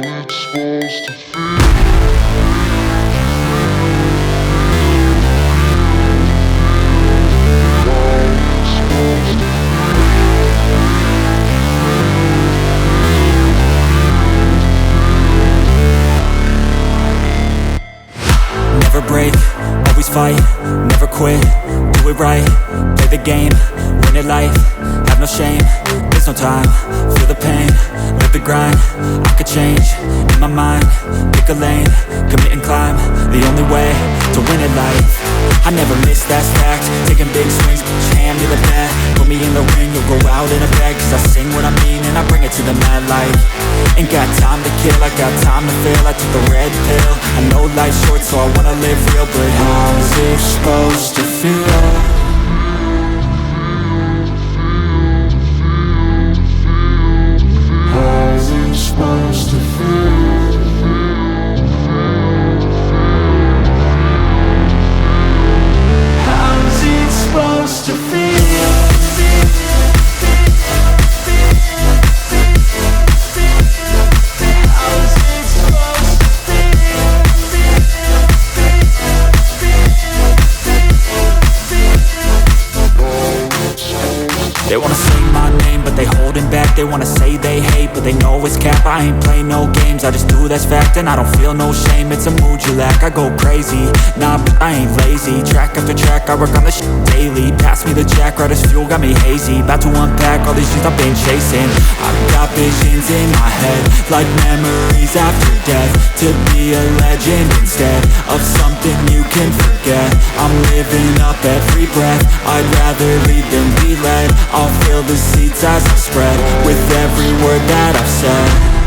it's supposed to feel. Never break, always fight, never quit, do it right, play the game, win it life, have no shame, there's no time, feel the pain, live the grind, I could change, in my mind, pick a lane, commit and climb, the only way to win it life. I never miss, that's fact, taking big swings, hand me the bat, put me in the ring, you'll go out in a bag, cause I sing what I mean and I bring it to the mad light. Ain't got time to kill, I got time to feel, I took the red pill, I know life's short so I wanna live real, but how's it supposed to feel? How's it supposed to feel? How's it supposed to feel? They wanna say my name, but they holding back. They wanna say they hate, but they know it's cap. I ain't play no games, I just do, that's fact. And I don't feel no shame, it's a mood you lack. I go crazy, nah, but I ain't lazy. Track after track, I work on this shit daily. Pass me the jack, right as fuel, got me hazy. About to unpack all these things I've been chasing. I've got visions in my head, like memories after death. To be a legend instead of something you can forget. I'm living up every breath, I'd rather lead than be led. I'll fill the seats as I spread with every word that I've said.